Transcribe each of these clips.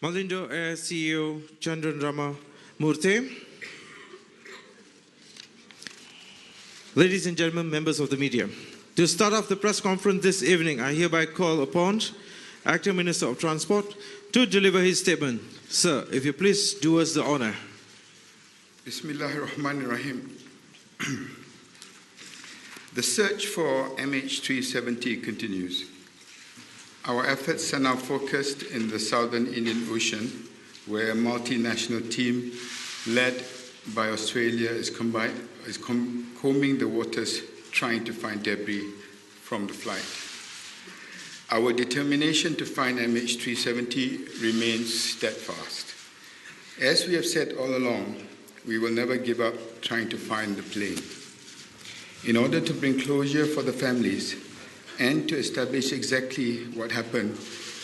All Indo Air CEO Chandran Rama Murthy. Ladies and gentlemen, members of the media. To start off the press conference this evening, I hereby call upon Acting Minister of Transport to deliver his statement. Sir, if you please do us the honor. Bismillahirrahmanirrahim. The search for MH370 continues. Our efforts are now focused in the southern Indian Ocean, where a multinational team led by Australia is combing the waters trying to find debris from the flight. Our determination to find MH370 remains steadfast. As we have said all along, we will never give up trying to find the plane. In order to bring closure for the families and to establish exactly what happened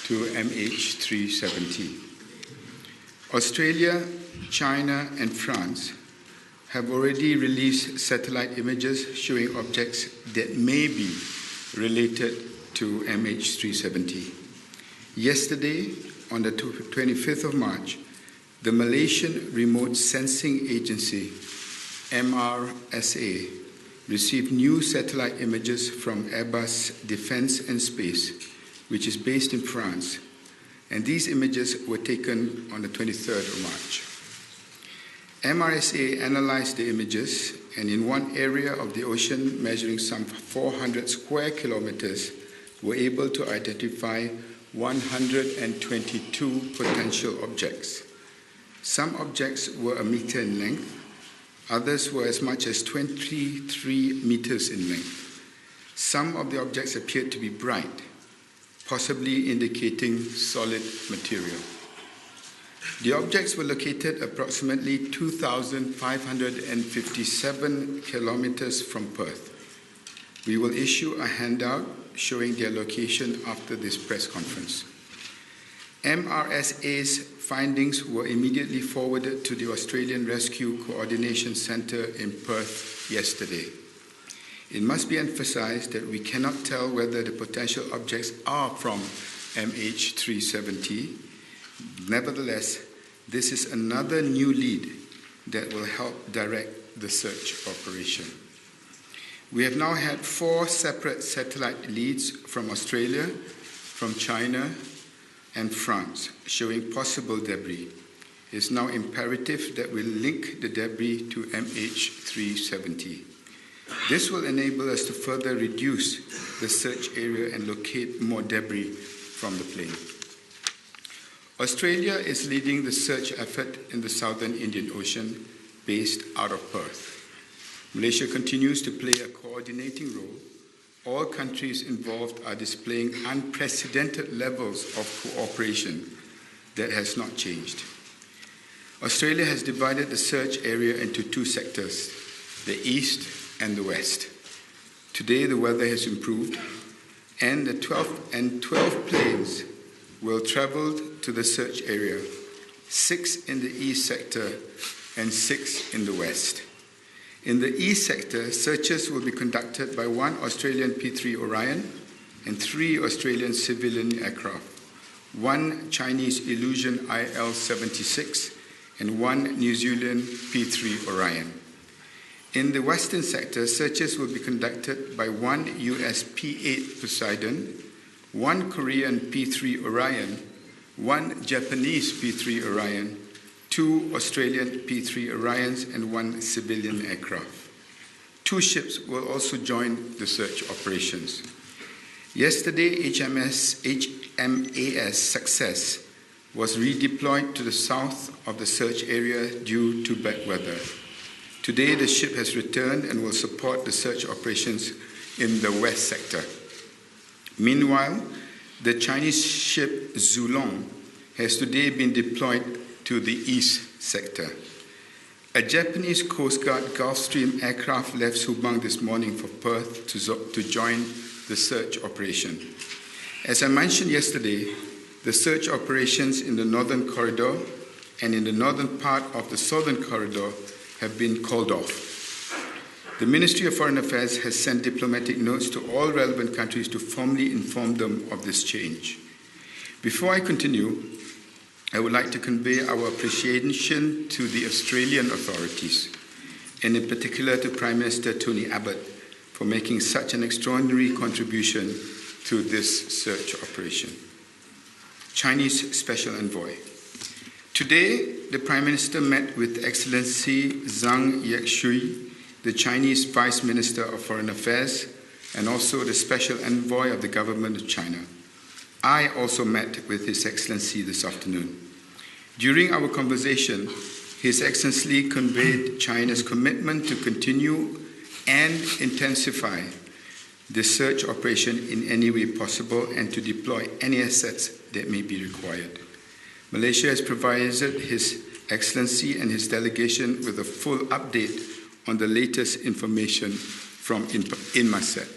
to MH370. Australia, China, and France have already released satellite images showing objects that may be related to MH370. Yesterday, on the 25th of March, the Malaysian Remote Sensing Agency, MRSA, received new satellite images from Airbus Defence and Space, which is based in France, and these images were taken on the 23rd of March. MRSA analyzed the images, and in one area of the ocean measuring some 400 square kilometers, were able to identify 122 potential objects. Some objects were a meter in length, others were as much as 23 meters in length. Some of the objects appeared to be bright, possibly indicating solid material. The objects were located approximately 2,557 kilometers from Perth. We will issue a handout showing their location after this press conference. MRSA's findings were immediately forwarded to the Australian Rescue Coordination Centre in Perth yesterday. It must be emphasised that we cannot tell whether the potential objects are from MH370. Nevertheless, this is another new lead that will help direct the search operation. We have now had 4 separate satellite leads from Australia, from China, and France, showing possible debris. It is now imperative that we link the debris to MH370. This will enable us to further reduce the search area and locate more debris from the plane. Australia is leading the search effort in the southern Indian Ocean, based out of Perth. Malaysia continues to play a coordinating role. All countries involved are displaying unprecedented levels of cooperation that has not changed. Australia has divided the search area into 2 sectors, the east and the west. Today the weather has improved, and the 12 planes will travel to the search area, 6 in the east sector and 6 in the west. In the east sector, searches will be conducted by 1 Australian P-3 Orion and 3 Australian civilian aircraft, 1 Chinese Illusion IL-76 and 1 New Zealand P-3 Orion. In the western sector, searches will be conducted by 1 US P-8 Poseidon, 1 Korean P-3 Orion, 1 Japanese P-3 Orion, 2 Australian P-3 Orions, and 1 civilian aircraft. 2 ships will also join the search operations. Yesterday, HMAS Success was redeployed to the south of the search area due to bad weather. Today, the ship has returned and will support the search operations in the west sector. Meanwhile, the Chinese ship Zulong has today been deployed to the east sector. A Japanese Coast Guard Gulfstream aircraft left Subang this morning for Perth to join the search operation. As I mentioned yesterday, the search operations in the northern corridor and in the northern part of the southern corridor have been called off. The Ministry of Foreign Affairs has sent diplomatic notes to all relevant countries to formally inform them of this change. Before I continue, I would like to convey our appreciation to the Australian authorities, and in particular to Prime Minister Tony Abbott, for making such an extraordinary contribution to this search operation. Chinese Special Envoy. Today, the Prime Minister met with Excellency Zhang Yexui, the Chinese Vice Minister of Foreign Affairs, and also the Special Envoy of the Government of China. I also met with His Excellency this afternoon. During our conversation, His Excellency conveyed China's commitment to continue and intensify the search operation in any way possible and to deploy any assets that may be required. Malaysia has provided His Excellency and his delegation with a full update on the latest information from Inmarsat.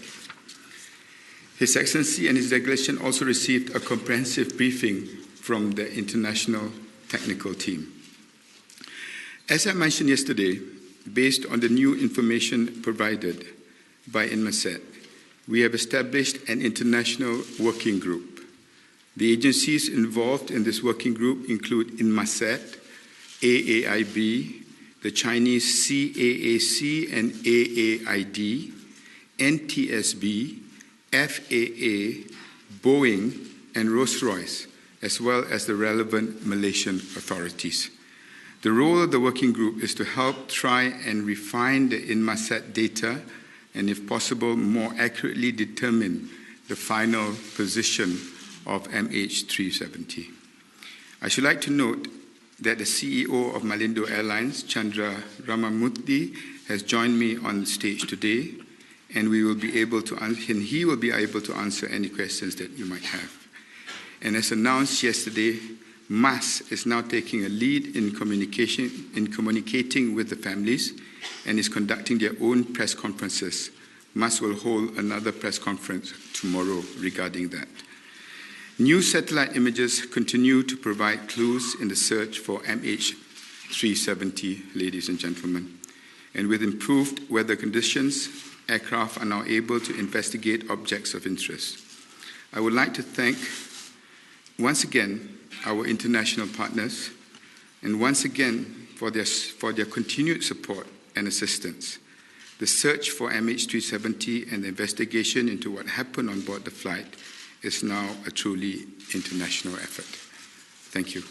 His Excellency and his delegation also received a comprehensive briefing from the international technical team. As I mentioned yesterday, based on the new information provided by Inmarsat, we have established an international working group. The agencies involved in this working group include Inmarsat, AAIB, the Chinese CAAC and AAID, NTSB, FAA, Boeing, and Rolls-Royce, as well as the relevant Malaysian authorities. The role of the working group is to help try and refine the Inmarsat data and, if possible, more accurately determine the final position of MH370. I should like to note that the CEO of Malindo Airlines, Chandra Ramamurthy, has joined me on stage today, and he will be able to answer any questions that you might have. And as announced yesterday, MAS is now taking a lead in communicating with the families and is conducting their own press conferences. MAS will hold another press conference tomorrow regarding that. New satellite images continue to provide clues in the search for MH370, ladies and gentlemen. And with improved weather conditions, aircraft are now able to investigate objects of interest. I would like to thank once again our international partners, and once again for their continued support and assistance. The search for MH370 and the investigation into what happened on board the flight is now a truly international effort. Thank you.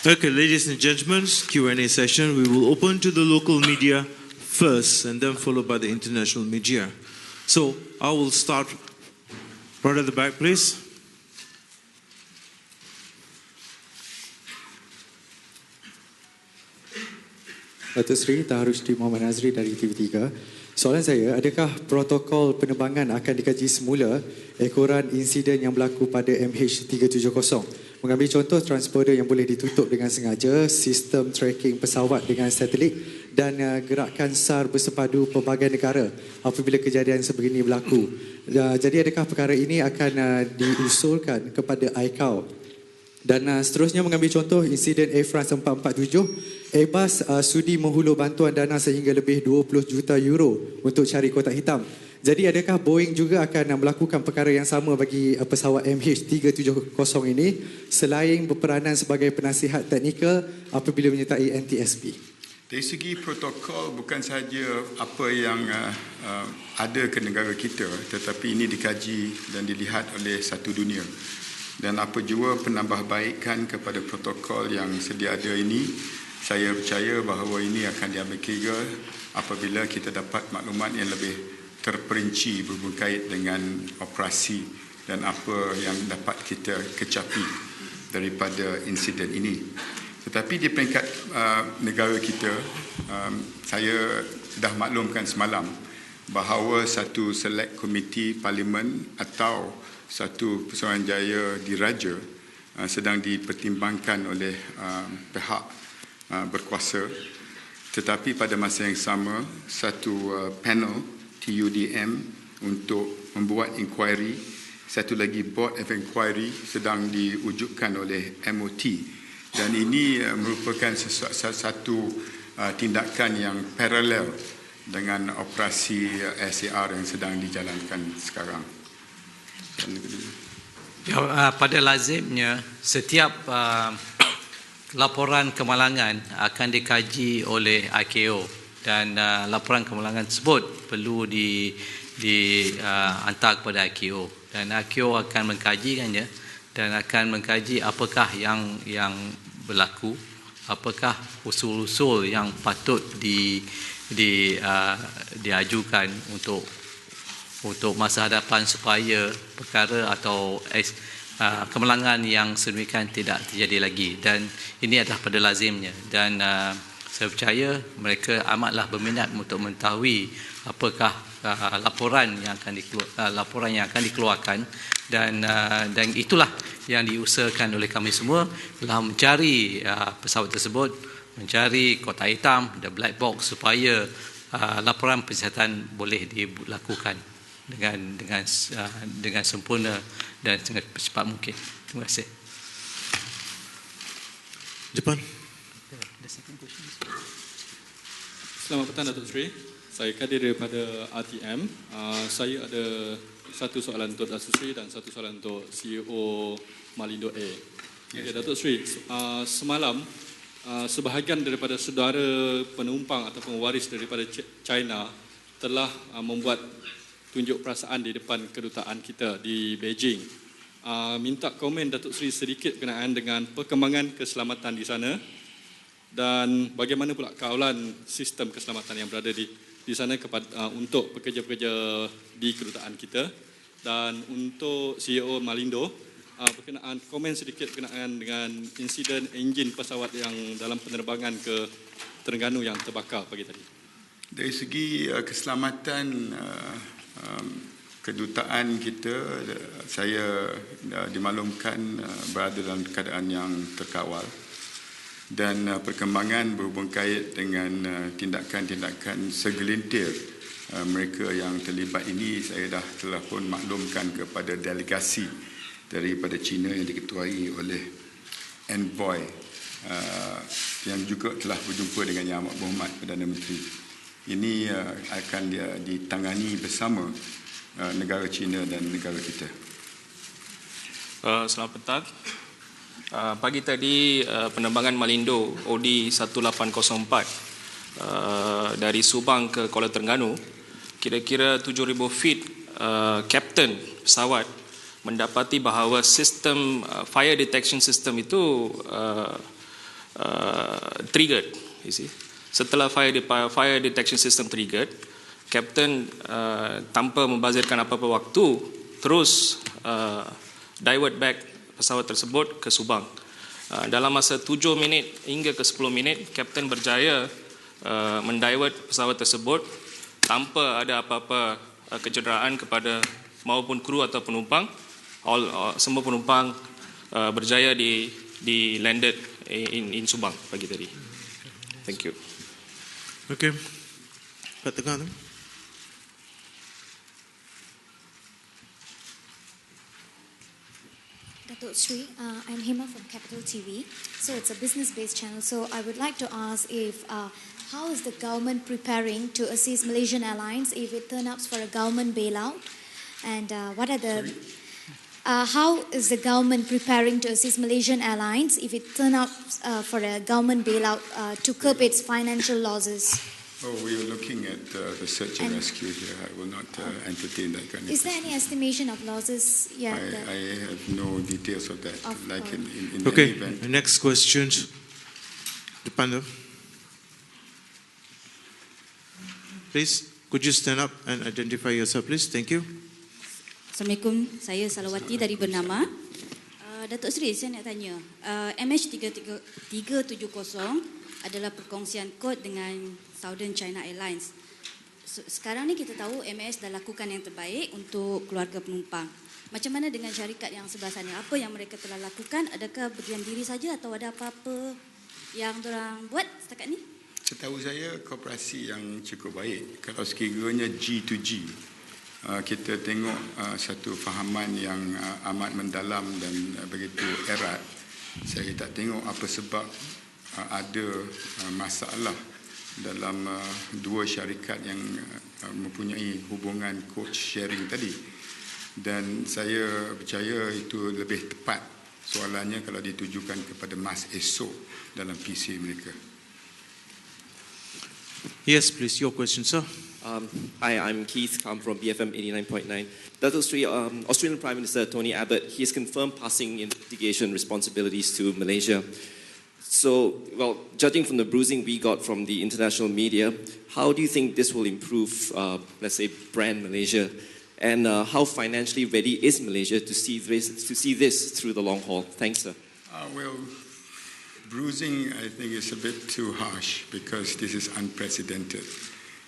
Okay, ladies and gentlemen, Q&A session. We will open to the local media first and then followed by the international media. So I will start right at the back, please. Datuk Seri Taharusti Muhammad Nazri dari TV3. Soalan saya, adakah protokol penerbangan akan dikaji semula ekoran insiden yang berlaku pada MH370? Mengambil contoh transponder yang boleh ditutup dengan sengaja, sistem tracking pesawat dengan satelit dan gerakan SAR bersepadu pelbagai negara apabila kejadian sebegini berlaku. Jadi adakah perkara ini akan diusulkan kepada ICAO? Dan seterusnya mengambil contoh insiden Air France 447, Airbus sudi menghulur bantuan dana sehingga lebih 20 juta euro untuk cari kotak hitam. Jadi adakah Boeing juga akan melakukan perkara yang sama bagi pesawat MH370 ini selain berperanan sebagai penasihat teknikal apabila menyertai NTSB? Dari segi protokol bukan sahaja apa yang ada ke negara kita, tetapi ini dikaji dan dilihat oleh satu dunia. Dan apa jua penambahbaikan kepada protokol yang sedia ada ini, saya percaya bahawa ini akan diambil kira apabila kita dapat maklumat yang lebih terperinci berkait dengan operasi dan apa yang dapat kita kecapi daripada insiden ini. Tetapi di peringkat negara kita, saya dah maklumkan semalam bahawa satu select komiti parlimen atau satu Pusuruhanjaya diraja sedang dipertimbangkan oleh pihak berkuasa, tetapi pada masa yang sama satu panel TUDM untuk membuat inquiry, satu lagi board of inquiry sedang diwujudkan oleh MOT, dan ini merupakan satu tindakan yang paralel dengan operasi SAR yang sedang dijalankan sekarang. Pada lazimnya, setiap laporan kemalangan akan dikaji oleh IKO dan laporan kemalangan tersebut perlu dihantar kepada IKO dan IKO akan mengkajikannya dan akan mengkaji apakah yang berlaku, apakah usul-usul yang patut diajukan untuk masa hadapan supaya perkara atau kemalangan yang sedemikian tidak terjadi lagi, dan ini adalah pada lazimnya, dan saya percaya mereka amatlah berminat untuk mengetahui apakah laporan yang akan dikeluarkan, dan itulah yang diusahakan oleh kami semua dalam mencari pesawat tersebut, mencari kotak hitam, the black box, supaya laporan kesihatan boleh dilakukan dengan sempurna dan sangat cepat mungkin. Terima kasih. Jepun. Selamat petang Datuk Seri. Saya Kadir daripada RTM. Saya ada satu soalan untuk Datuk Seri dan satu soalan untuk CEO Malindo A. Okay, Datuk Seri, semalam sebahagian daripada saudara penumpang ataupun waris daripada China telah membuat tunjuk perasaan di depan kedutaan kita di Beijing. Minta komen Datuk Seri sedikit berkenaan dengan perkembangan keselamatan di sana dan bagaimana pula kawalan sistem keselamatan yang berada di sana untuk pekerja-pekerja di kedutaan kita, dan untuk CEO Malindo berkenaan komen sedikit berkenaan dengan insiden enjin pesawat yang dalam penerbangan ke Terengganu yang terbakar pagi tadi. Dari segi keselamatan kedutaan kita, saya dimaklumkan berada dalam keadaan yang terkawal, dan perkembangan berhubung kait dengan tindakan-tindakan segelintir mereka yang terlibat ini, saya telah pun maklumkan kepada delegasi daripada China yang diketuai oleh envoy yang juga telah berjumpa dengan Yang Amat Berhormat Perdana Menteri. Ini akan ditangani bersama negara China dan negara kita. Selamat petang. Pagi tadi penerbangan Malindo OD 1804 dari Subang ke Kuala Terengganu, kira-kira 7,000 feet, kapten pesawat mendapati bahawa sistem fire detection system itu triggered. You see? Setelah fire detection system triggered, kapten tanpa membazirkan apa-apa waktu terus divert back pesawat tersebut ke Subang. Dalam masa 7 minit hingga ke 10 minit, kapten berjaya mendivert pesawat tersebut tanpa ada apa-apa kecederaan kepada maupun kru atau penumpang. Semua penumpang berjaya di landed in Subang pagi tadi. Thank you. Okay. Pak Tengah. Datuk Sri, I'm Hema from Capital TV. So it's a business-based channel. So I would like to ask if how is the government preparing to assist Malaysian Airlines if it turns up for a government bailout? And what are the how is the government preparing to assist Malaysian Airlines if it turns out for a government bailout to curb its financial losses? Oh, we are looking at the search and rescue here. I will not entertain that kind of Is there any estimation of losses? Yeah, I have no details of that. In Okay, any event. next question. Depan. Please, could you stand up and identify yourself, please? Thank you. Assalamualaikum, saya Salawati dari Bernama. Datuk Seri, saya nak tanya, MH370 adalah perkongsian kod dengan Southern China Airlines. Sekarang ni kita tahu MAS dah lakukan yang terbaik untuk keluarga penumpang. Macam mana dengan syarikat yang sebelah sana? Apa yang mereka telah lakukan? Adakah berdiam diri saja atau ada apa-apa yang diorang buat setakat ni? Setahu saya kooperasi yang cukup baik. Kalau sekiranya G2G, kita tengok satu fahaman yang amat mendalam dan begitu erat. Saya tak tengok apa sebab ada masalah dalam dua syarikat yang mempunyai hubungan coach sharing tadi. dan saya percaya itu lebih tepat soalannya kalau ditujukan kepada mas esok dalam PC mereka. Yes, please, your question, sir. Hi, I'm Keith. I'm from BFM 89.9. Dato' Sri, Australian Prime Minister Tony Abbott, he has confirmed passing investigation responsibilities to Malaysia. So, well, judging from the bruising we got from the international media, how do you think this will improve, let's say, brand Malaysia? And how financially ready is Malaysia to see this through the long haul? Thanks, sir. Well, bruising, I think, is a bit too harsh because this is unprecedented.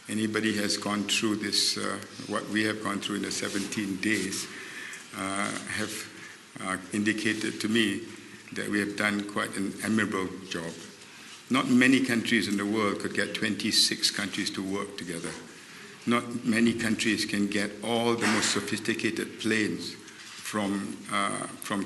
Anybody has gone through this, what we have gone through in the 17 days, have indicated to me that we have done quite an admirable job. Not many countries in the world could get 26 countries to work together. Not many countries can get all the most sophisticated planes from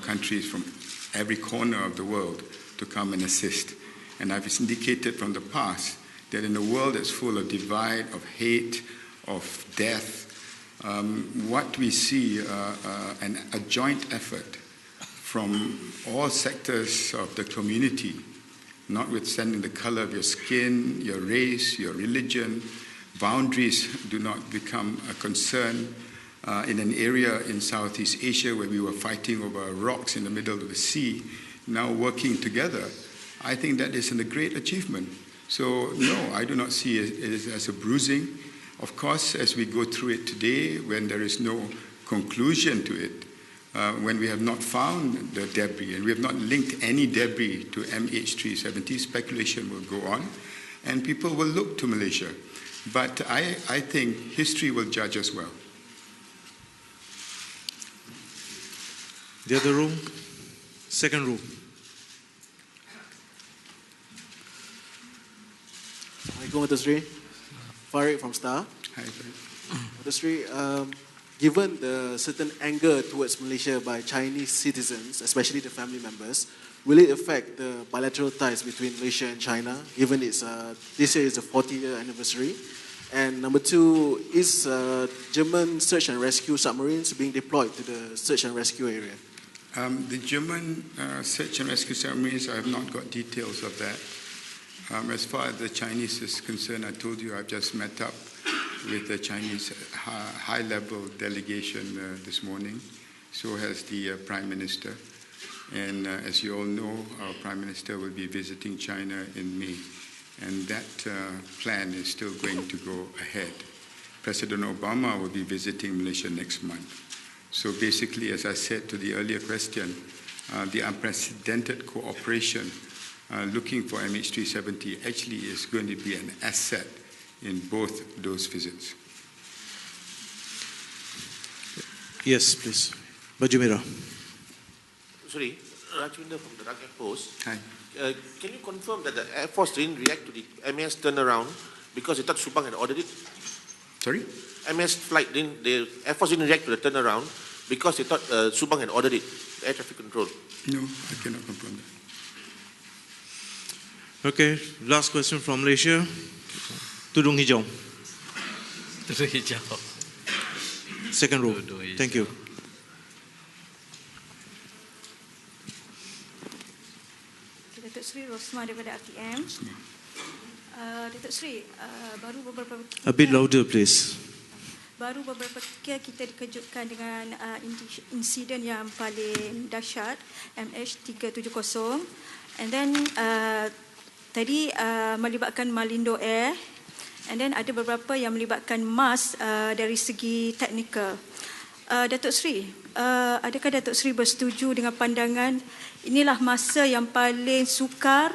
countries from every corner of the world to come and assist. And I've indicated from the past that in a world that's full of divide, of hate, of death, what we see a joint effort from all sectors of the community, notwithstanding the color of your skin, your race, your religion, boundaries do not become a concern. In an area in Southeast Asia where we were fighting over rocks in the middle of the sea, now working together, I think that is a great achievement. So, no, I do not see it as a bruising. Of course, as we go through it today, when there is no conclusion to it, when we have not found the debris and we have not linked any debris to MH370, speculation will go on and people will look to Malaysia. But I think history will judge us well. The other room, second room. Assalamualaikum, Dato' Sri. Farid from Star. Hi, Farid. Dato' Sri, given the certain anger towards Malaysia by Chinese citizens, especially the family members, will it affect the bilateral ties between Malaysia and China, given it's, this year is the 40-year anniversary? And number two, is German search and rescue submarines being deployed to the search and rescue area? The German search and rescue submarines, I have not got details of that. As far as the Chinese is concerned, I told you I've just met up with the Chinese high-level delegation this morning. So has the Prime Minister. And as you all know, our Prime Minister will be visiting China in May. And that plan is still going to go ahead. President Obama will be visiting Malaysia next month. So basically, as I said to the earlier question, the unprecedented cooperation looking for MH370 actually is going to be an asset in both those visits. Yes, please. Baju Merah. Sorry, Rajwinder from the Rakyat Post. Hi. Can you confirm that the Air Force didn't react to the MS turnaround because they thought Subang had ordered it? Sorry? MS flight didn't, the Air Force didn't react to the turnaround because they thought Subang had ordered it, the air traffic control. No, I cannot confirm that. Okay, last question from Malaysia. Tudung Hijau. Tudung hijau. Second row. Thank you. Datuk Sri Rosma daripada RTM. Datuk Sri, baru beberapa A bit louder, please. Baru beberapa ketika kita dikejutkan dengan insiden yang paling dahsyat MH370 and then tadi melibatkan Malindo Air and then ada beberapa yang melibatkan MAS dari segi teknikal. Datuk Sri, adakah Datuk Sri bersetuju dengan pandangan inilah masa yang paling sukar,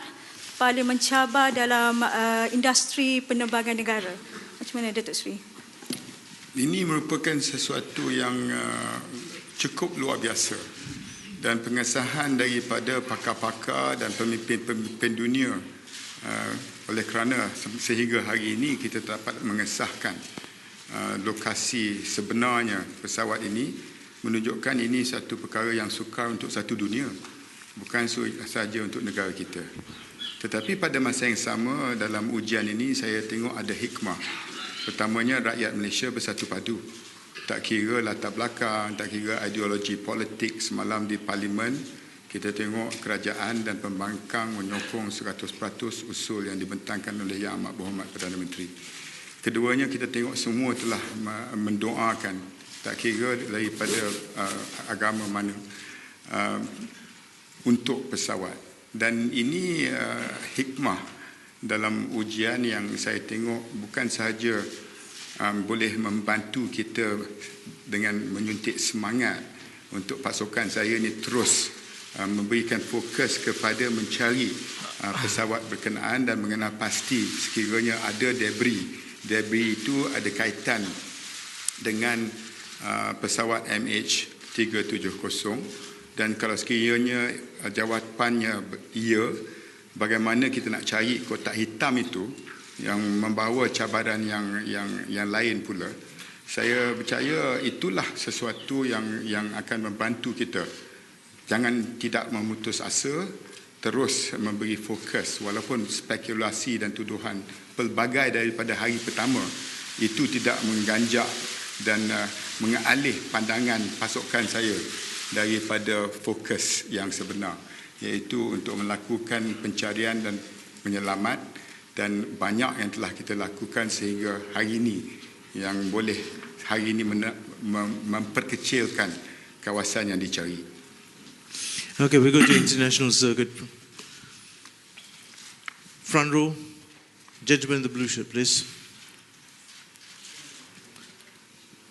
paling mencabar dalam industri penerbangan negara? Macam mana Datuk Sri? Ini merupakan sesuatu yang cukup luar biasa dan pengesahan daripada pakar-pakar dan pemimpin-pemimpin dunia oleh kerana sehingga hari ini kita dapat mengesahkan lokasi sebenarnya pesawat ini menunjukkan ini satu perkara yang sukar untuk satu dunia, bukan sahaja untuk negara kita. Tetapi pada masa yang sama dalam ujian ini saya tengok ada hikmah. Pertamanya rakyat Malaysia bersatu padu Tak kira latar belakang, tak kira ideologi politik semalam di parlimen, kita tengok kerajaan dan pembangkang menyokong 100% usul yang dibentangkan oleh Yang Amat Berhormat Perdana Menteri. Keduanya kita tengok semua telah mendoakan, tak kira daripada agama mana, untuk pesawat. Dan ini hikmah dalam ujian yang saya tengok bukan sahaja boleh membantu kita dengan menyuntik semangat untuk pasukan saya ini terus memberikan fokus kepada mencari pesawat berkenaan dan mengenal pasti sekiranya ada debris. Debris itu ada kaitan dengan pesawat MH370 dan kalau sekiranya jawapannya ya, bagaimana kita nak cari kotak hitam itu yang membawa cabaran yang lain pula. Saya percaya itulah sesuatu yang akan membantu kita. Jangan tidak memutus asa, terus memberi fokus walaupun spekulasi dan tuduhan pelbagai daripada hari pertama itu tidak mengganjak dan mengalih pandangan pasukan saya daripada fokus yang sebenar, iaitu untuk melakukan pencarian dan penyelamat, dan banyak yang telah kita lakukan sehingga hari ini yang boleh hari ini memperkecilkan kawasan yang dicari. Okay, we go to international circuit. Front row, gentleman in the blue shirt, please.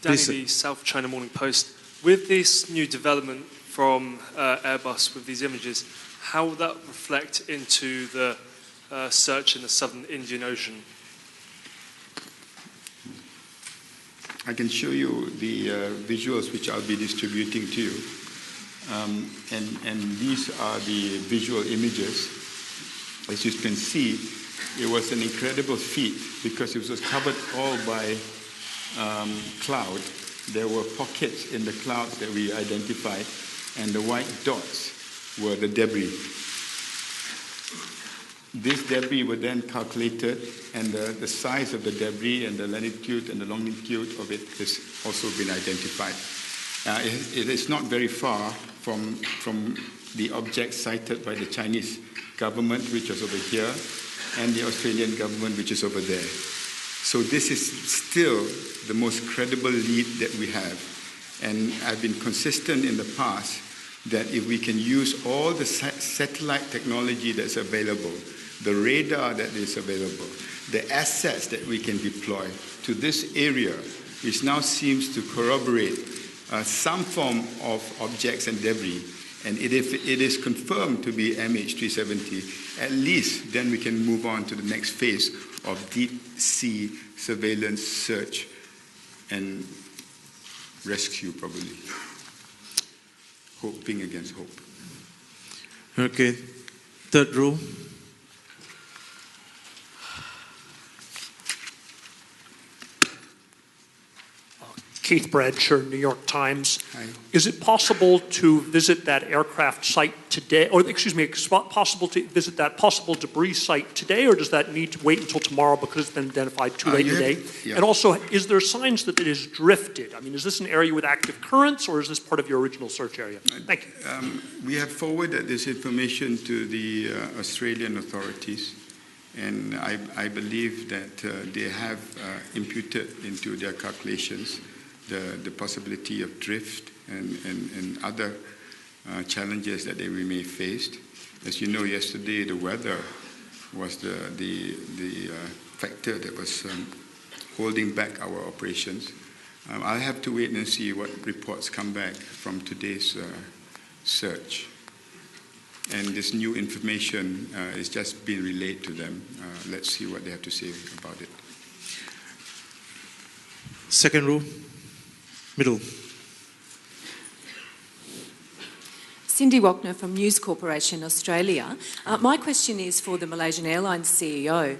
Danny, Please, the South China Morning Post. With this new development from Airbus with these images, how will that reflect into the search in the southern Indian Ocean? I can show you the visuals which I'll be distributing to you. And these are the visual images. As you can see, it was an incredible feat because it was covered all by cloud. There were pockets in the clouds that we identified, and the white dots were the debris. This debris were then calculated, and the size of the debris and the latitude and the longitude of it has also been identified. It is not very far from the object cited by the Chinese government, which was over here, and the Australian government, which is over there. So this is still the most credible lead that we have. And I've been consistent in the past that if we can use all the satellite technology that's available, the radar that is available, the assets that we can deploy to this area, which now seems to corroborate some form of objects and debris, and if it is confirmed to be MH370, at least then we can move on to the next phase of deep sea surveillance, search, and rescue, probably. Hoping against hope. Okay, third row. Keith Bradshaw, New York Times. Hi. Is it possible to visit that aircraft site today, or excuse me, possible to visit that possible debris site today, or does that need to wait until tomorrow because it's been identified too late today? Yeah. And also, is there signs that it is drifted? I mean, is this an area with active currents, or is this part of your original search area? Thank you. We have forwarded this information to the Australian authorities, and I believe that they have imputed into their calculations the possibility of drift and other challenges that they may face. As you know, yesterday the weather was the factor that was holding back our operations. I'll have to wait and see what reports come back from today's search. And this new information is just being relayed to them. Let's see what they have to say about it. Second row, middle. Cindy Wachner from News Corporation Australia. My question is for the Malaysian Airlines CEO.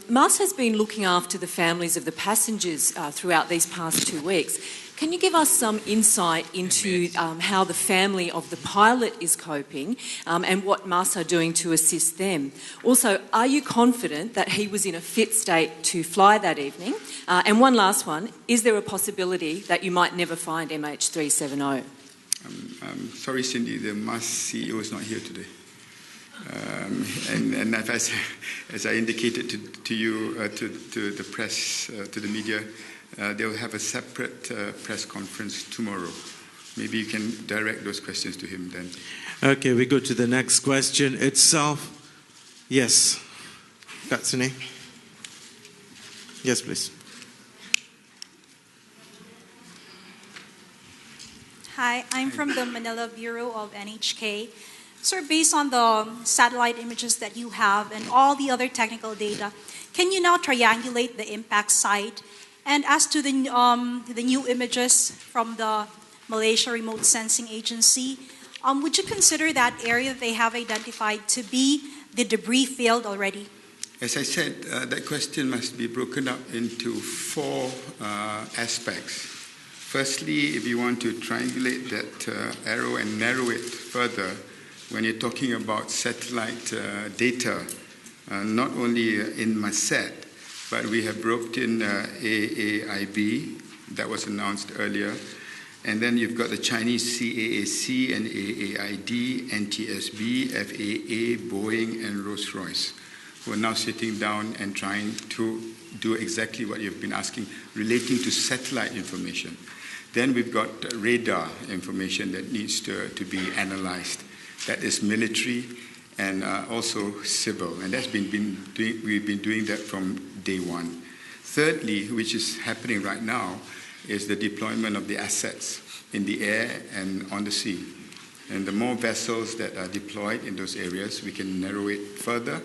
Mas has been looking after the families of the passengers throughout these past 2 weeks. Can you give us some insight into how the family of the pilot is coping and what Mas are doing to assist them? Also, are you confident that he was in a fit state to fly that evening? And one last one, is there a possibility that you might never find MH370? I'm sorry, Cindy, the MAS CEO is not here today. And as I indicated to you, to the press, to the media, they will have a separate press conference tomorrow. Maybe you can direct those questions to him then. Okay, we go to the next question itself. Yes, Katsune. Yes, please. Hi, I'm from the Manila Bureau of NHK. Sir, based on the satellite images that you have and all the other technical data, can you now triangulate the impact site? And as to the new images from the Malaysia Remote Sensing Agency, would you consider that area they have identified to be the debris field already? As I said, that question must be broken up into 4 aspects. Firstly, if you want to triangulate that arrow and narrow it further, when you're talking about satellite data, not only in MASET, but we have roped in AAIB, that was announced earlier, and then you've got the Chinese CAAC and AAID, NTSB, FAA, Boeing, and Rolls-Royce, who are now sitting down and trying to do exactly what you've been asking, relating to satellite information. Then we've got radar information that needs to be analyzed. That is military and also civil, and we've been doing that from day one. Thirdly, which is happening right now, is the deployment of the assets in the air and on the sea. And the more vessels that are deployed in those areas, we can narrow it further.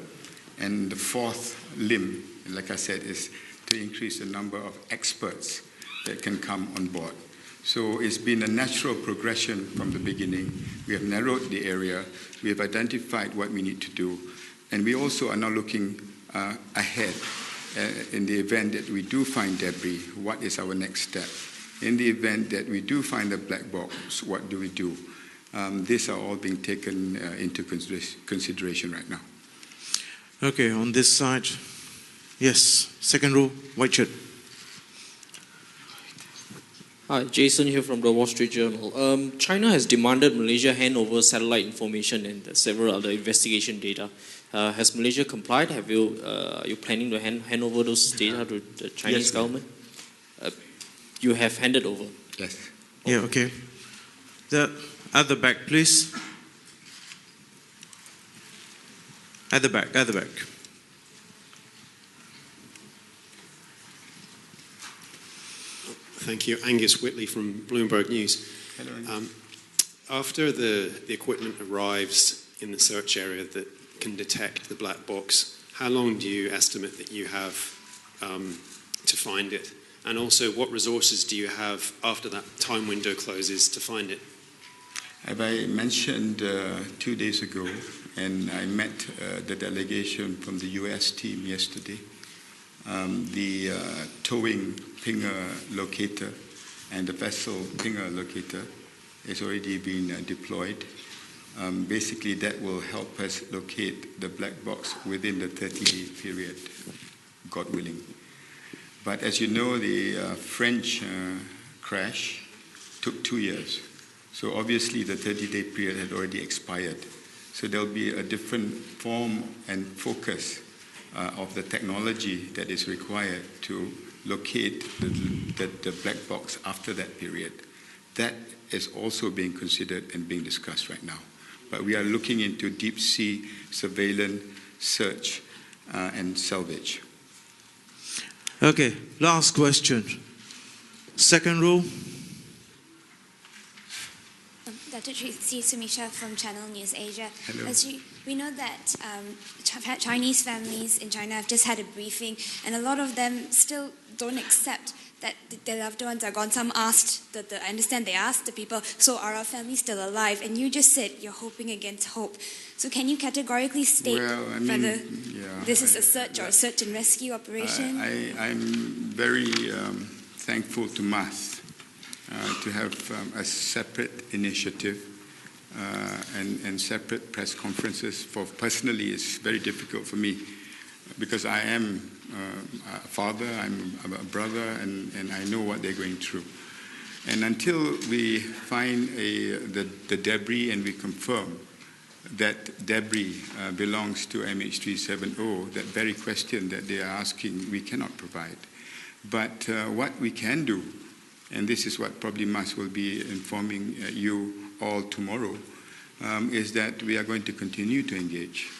And the 4th limb, like I said, is to increase the number of experts that can come on board. So it's been a natural progression from the beginning. We have narrowed the area, we have identified what we need to do, and we also are now looking ahead in the event that we do find debris, what is our next step? In the event that we do find a black box, what do we do? These are all being taken into consideration right now. Okay, on this side. Yes, second row, white shirt. Hi, Jason here from the Wall Street Journal. China has demanded Malaysia hand over satellite information and several other investigation data. Has Malaysia complied? Are you planning to hand over those data to the Chinese government? You have handed over? Yes. Yeah, okay. At the back, please. At the back. Thank you. Angus Whitley from Bloomberg News. Hello. After the equipment arrives in the search area that can detect the black box, how long do you estimate that you have to find it? And also, what resources do you have after that time window closes to find it? As I mentioned 2 days ago, and I met the delegation from the US team yesterday, the towing pinger locator and the vessel pinger locator has already been deployed. Basically, that will help us locate the black box within the 30-day period, God willing. But as you know, the French crash took 2 years. So obviously, the 30-day period had already expired. So there'll be a different form and focus of the technology that is required to locate the black box after that period. That is also being considered and being discussed right now. But we are looking into deep sea surveillance, search, and salvage. Okay, last question. Second row. Dr. Tracy Sumisha from Channel News Asia. Hello. We know that Chinese families in China have just had a briefing, and a lot of them still don't accept that their loved ones are gone. Some asked, I understand they asked the people, so are our families still alive? And you just said you're hoping against hope. So can you categorically state whether this is a search or a search and rescue operation? I'm very thankful to MAS to have a separate initiative and separate press conferences. Personally, it's very difficult for me because I am a father, I'm a brother, and I know what they're going through. And until we find the debris and we confirm that debris belongs to MH370, that very question that they are asking, we cannot provide. But what we can do, and this is what probably MAS will be informing you all tomorrow, is that we are going to continue to engage.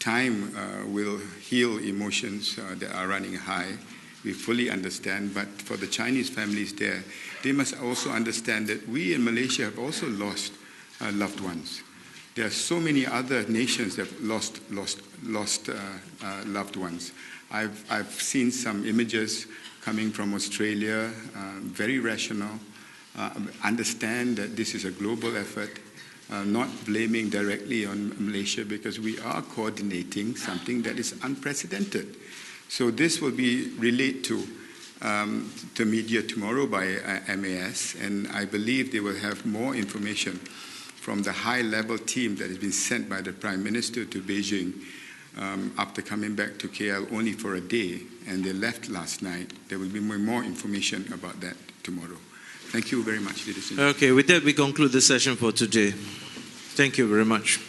Time will heal emotions that are running high. We fully understand, but for the Chinese families there, they must also understand that we in Malaysia have also lost loved ones. There are so many other nations that have lost loved ones. I've seen some images coming from Australia, very rational, understand that this is a global effort, not blaming directly on Malaysia because we are coordinating something that is unprecedented. So this will be relayed to media tomorrow by MAS, and I believe they will have more information from the high-level team that has been sent by the Prime Minister to Beijing after coming back to KL only for a day, and they left last night. There will be more information about that tomorrow. Thank you very much, ladies and gentlemen. Okay, with that we conclude the session for today. Thank you very much.